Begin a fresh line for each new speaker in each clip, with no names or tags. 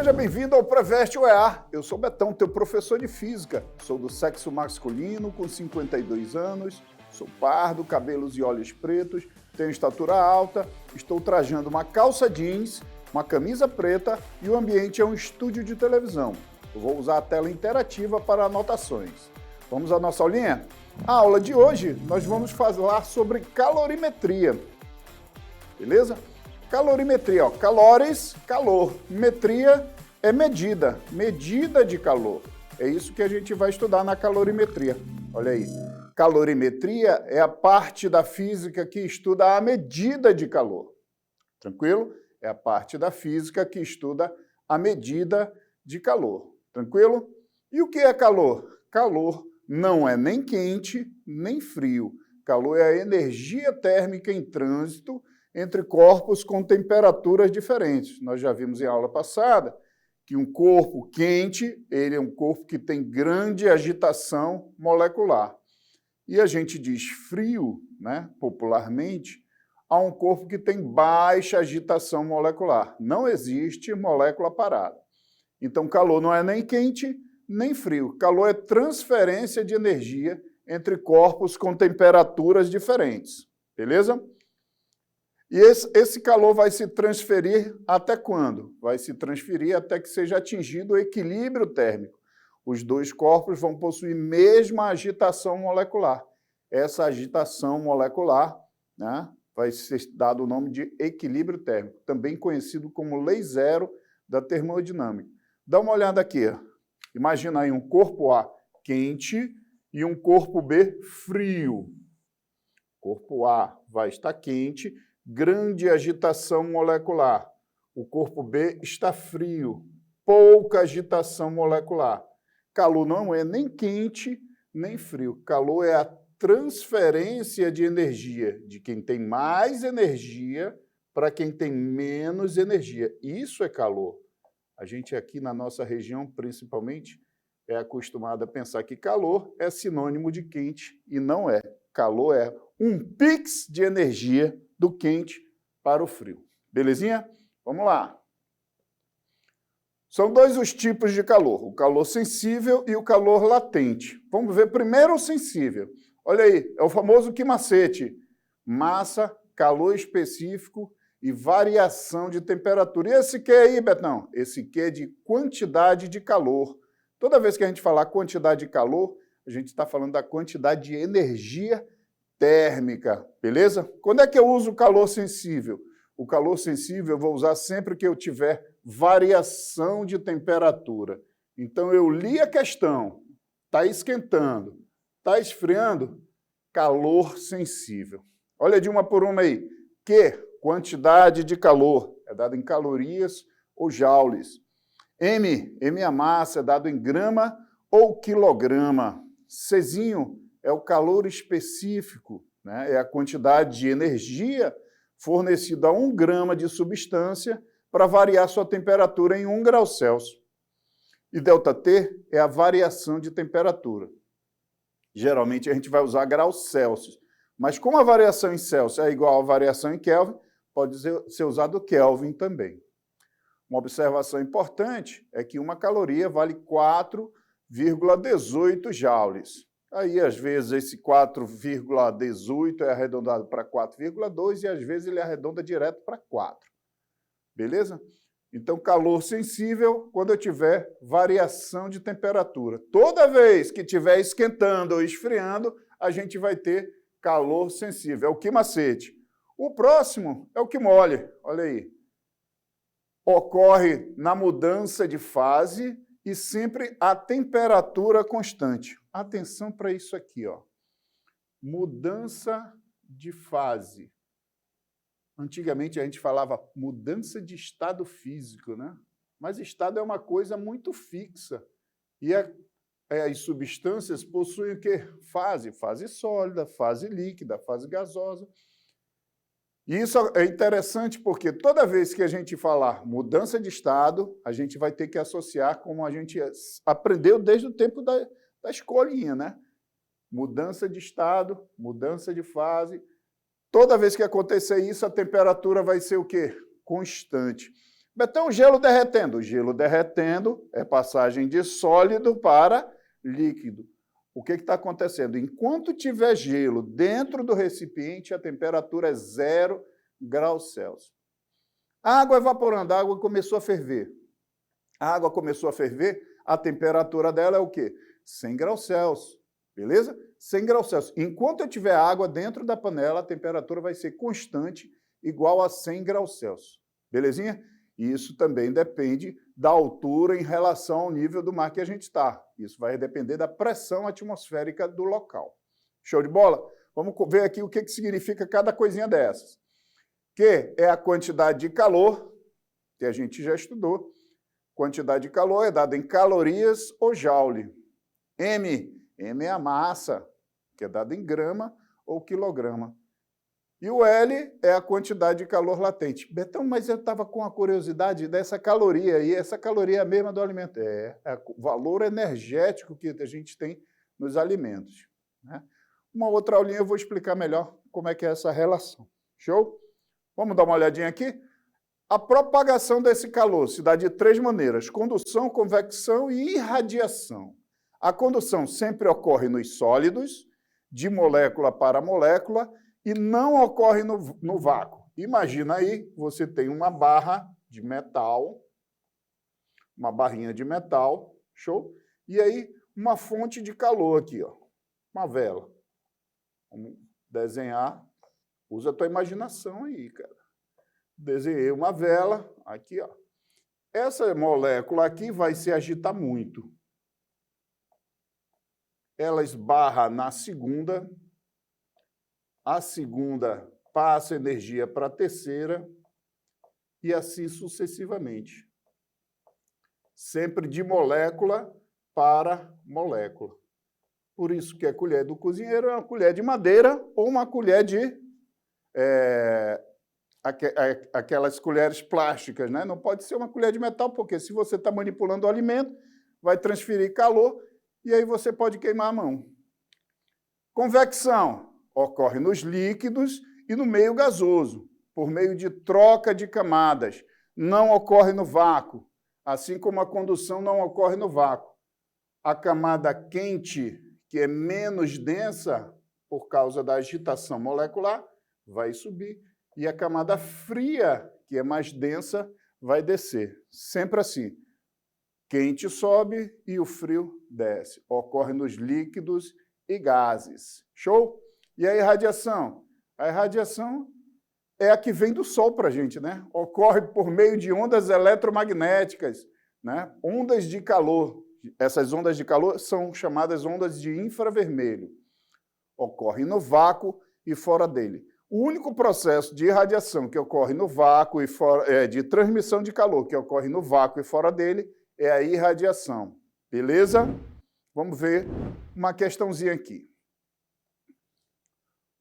Seja bem-vindo ao Preveste UEA. Eu sou Betão, teu professor de física. Sou do sexo masculino, com 52 anos, sou pardo, cabelos e olhos pretos, tenho estatura alta, estou trajando uma calça jeans, uma camisa preta e o ambiente é um estúdio de televisão. Eu vou usar a tela interativa para anotações. Vamos à nossa aulinha? A aula de hoje nós vamos falar sobre calorimetria. Beleza? Calorimetria, ó, calores, calor, metria é medida, medida de calor. É isso que a gente vai estudar na calorimetria. Olha aí, calorimetria é a parte da física que estuda a medida de calor. Tranquilo? É a parte da física que estuda a medida de calor. Tranquilo? E o que é calor? Calor não é nem quente, nem frio. Calor é a energia térmica em trânsito entre corpos com temperaturas diferentes. Nós já vimos em aula passada que um corpo quente, ele é um corpo que tem grande agitação molecular. E a gente diz frio, né, popularmente, a um corpo que tem baixa agitação molecular. Não existe molécula parada. Então, calor não é nem quente, nem frio. Calor é transferência de energia entre corpos com temperaturas diferentes. Beleza? E esse calor vai se transferir até quando? Vai se transferir até que seja atingido o equilíbrio térmico. Os dois corpos vão possuir mesma agitação molecular. Essa agitação molecular, né, vai ser dado o nome de equilíbrio térmico, também conhecido como lei zero da termodinâmica. Dá uma olhada aqui. Imagina aí um corpo A quente e um corpo B frio. Corpo A vai estar quente, grande agitação molecular. O corpo B está frio, pouca agitação molecular. Calor não é nem quente, nem frio. Calor é a transferência de energia de quem tem mais energia para quem tem menos energia. Isso é calor. A gente aqui na nossa região, principalmente, é acostumado a pensar que calor é sinônimo de quente e não é. Calor é um pix de energia do quente para o frio. Belezinha? Vamos lá. São dois os tipos de calor, o calor sensível e o calor latente. Vamos ver primeiro o sensível. Olha aí, é o famoso que macete. Massa, calor específico e variação de temperatura. E esse que aí, Betão? Esse que é de quantidade de calor. Toda vez que a gente falar quantidade de calor, a gente está falando da quantidade de energia térmica, beleza? Quando é que eu uso o calor sensível? O calor sensível eu vou usar sempre que eu tiver variação de temperatura. Então, eu li a questão, está esquentando, está esfriando, calor sensível. Olha de uma por uma aí. Q, quantidade de calor, é dado em calorias ou joules. M é a massa, é dado em grama ou quilograma. Czinho é o calor específico, né? É a quantidade de energia fornecida a 1 grama de substância para variar sua temperatura em 1 grau Celsius. E ΔT é a variação de temperatura. Geralmente a gente vai usar graus Celsius, mas como a variação em Celsius é igual à variação em Kelvin, pode ser usado Kelvin também. Uma observação importante é que uma caloria vale 4,18 joules. Aí, às vezes, esse 4,18 é arredondado para 4,2 e, às vezes, ele arredonda direto para 4. Beleza? Então, calor sensível quando eu tiver variação de temperatura. Toda vez que estiver esquentando ou esfriando, a gente vai ter calor sensível. É o que macete. O próximo é o que mole. Olha aí. Ocorre na mudança de fase e sempre a temperatura constante. Atenção para isso aqui, ó. Mudança de fase. Antigamente a gente falava mudança de estado físico, né? Mas estado é uma coisa muito fixa. E as substâncias possuem o quê? Fase. Fase sólida, fase líquida, fase gasosa. E isso é interessante porque toda vez que a gente falar mudança de estado, a gente vai ter que associar como a gente aprendeu desde o tempo da escolinha, né? Mudança de estado, mudança de fase. Toda vez que acontecer isso, a temperatura vai ser o quê? Constante. Betão, o gelo derretendo. O gelo derretendo é passagem de sólido para líquido. O que está acontecendo? Enquanto tiver gelo dentro do recipiente, a temperatura é 0 graus Celsius. A água evaporando, a água começou a ferver. A água começou a ferver, a temperatura dela é o quê? 100 graus Celsius, beleza? 100 graus Celsius. Enquanto eu tiver água dentro da panela, a temperatura vai ser constante, igual a 100 graus Celsius. Belezinha? E isso também depende da altura em relação ao nível do mar que a gente está. Isso vai depender da pressão atmosférica do local. Show de bola? Vamos ver aqui o que significa cada coisinha dessas. Q é a quantidade de calor, que a gente já estudou. Quantidade de calor é dada em calorias ou joule. M é a massa, que é dada em grama ou quilograma. E o L é a quantidade de calor latente. Betão, mas eu estava com a curiosidade dessa caloria, e essa caloria é a mesma do alimento. É o valor energético que a gente tem nos alimentos, né? Uma outra aulinha eu vou explicar melhor como é que é essa relação. Show? Vamos dar uma olhadinha aqui? A propagação desse calor se dá de 3 maneiras: condução, convecção e irradiação. A condução sempre ocorre nos sólidos, de molécula para molécula, e não ocorre no vácuo. Imagina aí, você tem uma barra de metal, uma barrinha de metal, show? E aí, uma fonte de calor aqui, ó, uma vela. Vamos desenhar. Usa a tua imaginação aí, cara. Desenhei uma vela, aqui, ó. Essa molécula aqui vai se agitar muito. Ela esbarra na segunda, a segunda passa energia para a terceira e assim sucessivamente. Sempre de molécula para molécula. Por isso que a colher do cozinheiro é uma colher de madeira ou uma colher de... aquelas colheres plásticas, né? Não pode ser uma colher de metal, porque se você está manipulando o alimento, vai transferir calor e aí você pode queimar a mão. Convecção ocorre nos líquidos e no meio gasoso, por meio de troca de camadas. Não ocorre no vácuo, assim como a condução não ocorre no vácuo. A camada quente, que é menos densa por causa da agitação molecular, vai subir. E a camada fria, que é mais densa, vai descer. Sempre assim. Quente sobe e o frio desce. Ocorre nos líquidos e gases. Show? E a irradiação? A irradiação é a que vem do Sol para a gente, né? Ocorre por meio de ondas eletromagnéticas, né? Ondas de calor. Essas ondas de calor são chamadas ondas de infravermelho. Ocorre no vácuo e fora dele. O único processo de irradiação que ocorre no vácuo e fora, de transmissão de calor que ocorre no vácuo e fora dele é a irradiação. Beleza? Vamos ver uma questãozinha aqui.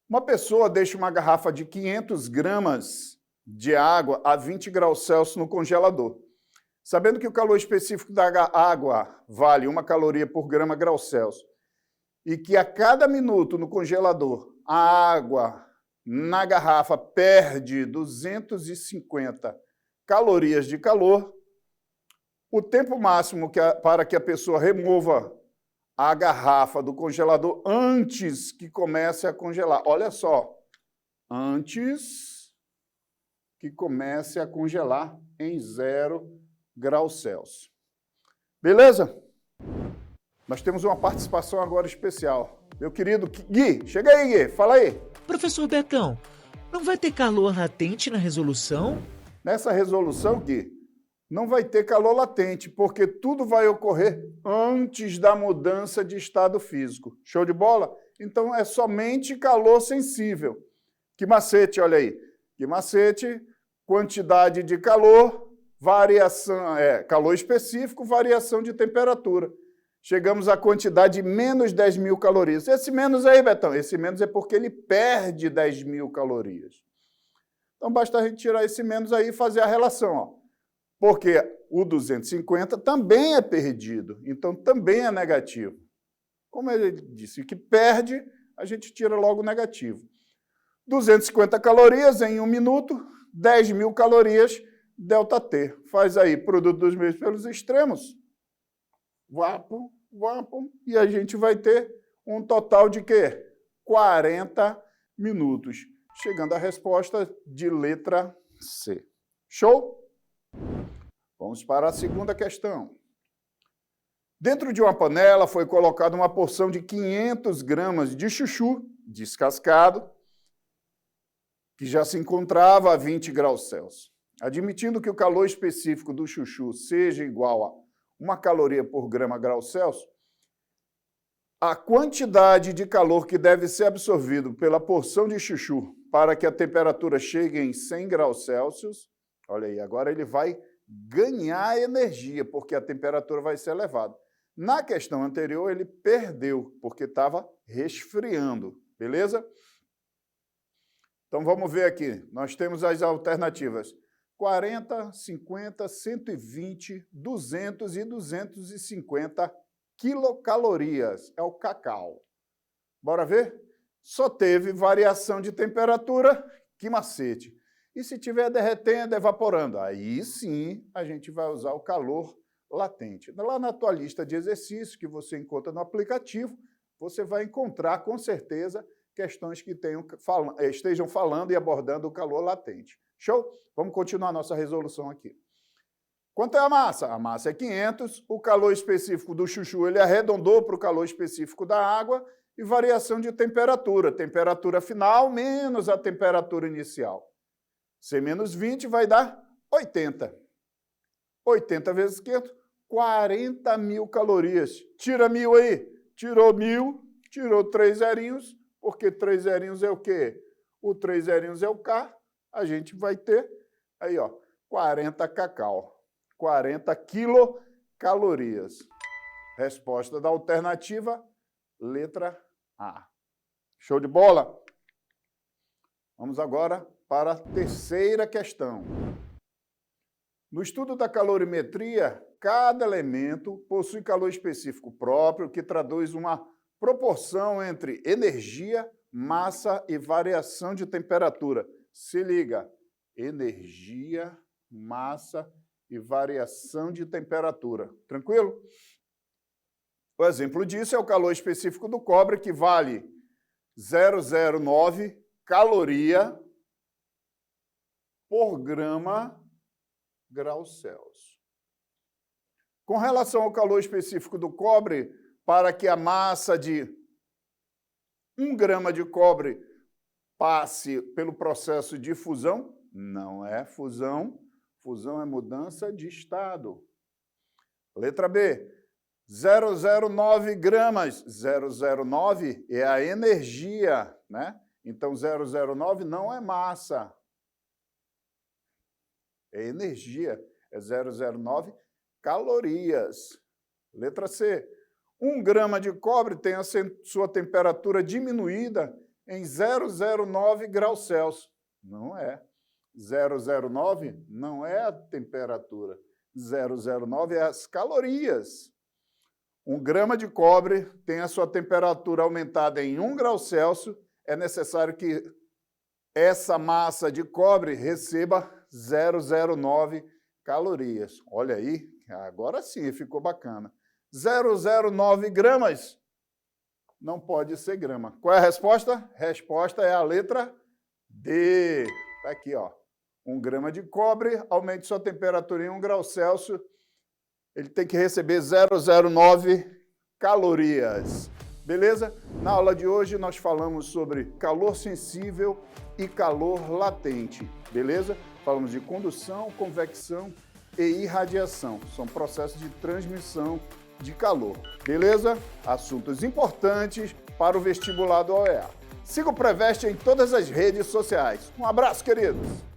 Uma pessoa deixa uma garrafa de 500 gramas de água a 20 graus Celsius no congelador. Sabendo que o calor específico da água vale 1 caloria por grama graus Celsius e que a cada minuto no congelador a água na garrafa perde 250 calorias de calor, o tempo máximo para que a pessoa remova a garrafa do congelador antes que comece a congelar. Olha só, antes que comece a congelar em 0 graus Celsius. Beleza? Nós temos uma participação agora especial. Meu querido Gui, chega aí, Gui, fala aí.
Professor Betão, não vai ter calor latente na resolução?
Nessa resolução, Gui, não vai ter calor latente, porque tudo vai ocorrer antes da mudança de estado físico. Show de bola? Então, é somente calor sensível. Que macete, olha aí. Que macete, quantidade de calor, variação, calor específico, variação de temperatura. Chegamos à quantidade de menos 10.000 calorias. Esse menos aí, Betão, esse menos é porque ele perde 10.000 calorias. Então, basta a gente tirar esse menos aí e fazer a relação, ó. Porque o 250 também é perdido, então também é negativo. Como ele disse que perde, a gente tira logo o negativo. 250 calorias em 1 minuto, 10.000 calorias ΔT. Faz aí, produto dos meios pelos extremos. Vapo, vapo. E a gente vai ter um total de quê? 40 minutos. Chegando à resposta de letra C. Show? Vamos para a segunda questão. Dentro de uma panela foi colocada uma porção de 500 gramas de chuchu descascado, que já se encontrava a 20 graus Celsius. Admitindo que o calor específico do chuchu seja igual a 1 caloria por grama grau Celsius, a quantidade de calor que deve ser absorvido pela porção de chuchu para que a temperatura chegue em 100 graus Celsius, olha aí, agora ele vai ganhar energia, porque a temperatura vai ser elevada. Na questão anterior, ele perdeu, porque estava resfriando, beleza? Então, vamos ver aqui. Nós temos as alternativas. 40, 50, 120, 200 e 250 quilocalorias. É o cacau. Bora ver? Só teve variação de temperatura, que macete. E se estiver derretendo, evaporando, aí sim a gente vai usar o calor latente. Lá na tua lista de exercícios que você encontra no aplicativo, você vai encontrar, com certeza, questões que estejam falando e abordando o calor latente. Show? Vamos continuar a nossa resolução aqui. Quanto é a massa? A massa é 500, o calor específico do chuchu ele arredondou para o calor específico da água e variação de temperatura. Temperatura final menos a temperatura inicial. C menos 20 vai dar 80. 80 vezes 500, 40 mil calorias. Tira 1000 aí. Tirou 1000, tirou 3 zerinhos, porque 3 zerinhos é o quê? O 3 zerinhos é o K. A gente vai ter aí, ó, 40 cacau. 40 quilocalorias. Resposta da alternativa, letra A. Show de bola? Vamos agora para a terceira questão. No estudo da calorimetria, cada elemento possui calor específico próprio que traduz uma proporção entre energia, massa e variação de temperatura. Se liga, energia, massa e variação de temperatura. Tranquilo? O exemplo disso é o calor específico do cobre, que vale 0,09 caloria por grama grau Celsius. Com relação ao calor específico do cobre, para que a massa de 1 grama de cobre passe pelo processo de fusão, não é fusão, fusão é mudança de estado. Letra B, 0,09 gramas, 0,09 é a energia, né? Então 0,09 não é massa, é energia, é 0,09 calorias. Letra C, 1 grama de cobre tem a sua temperatura diminuída em 0,09 graus Celsius. Não é. 0,09 não é a temperatura. 0,09 é as calorias. 1 grama de cobre tem a sua temperatura aumentada em 1 grau Celsius. É necessário que essa massa de cobre receba 0,09 calorias. Olha aí, agora sim ficou bacana. 0,09 gramas não pode ser grama. Qual é a resposta? Resposta é a letra D. Está aqui, ó. 1 grama de cobre, aumente sua temperatura em 1 grau Celsius, ele tem que receber 0,09 calorias. Beleza? Na aula de hoje nós falamos sobre calor sensível e calor latente. Beleza? Falamos de condução, convecção e irradiação. São processos de transmissão de calor. Beleza? Assuntos importantes para o vestibular do OEA. Siga o Preveste em todas as redes sociais. Um abraço, queridos!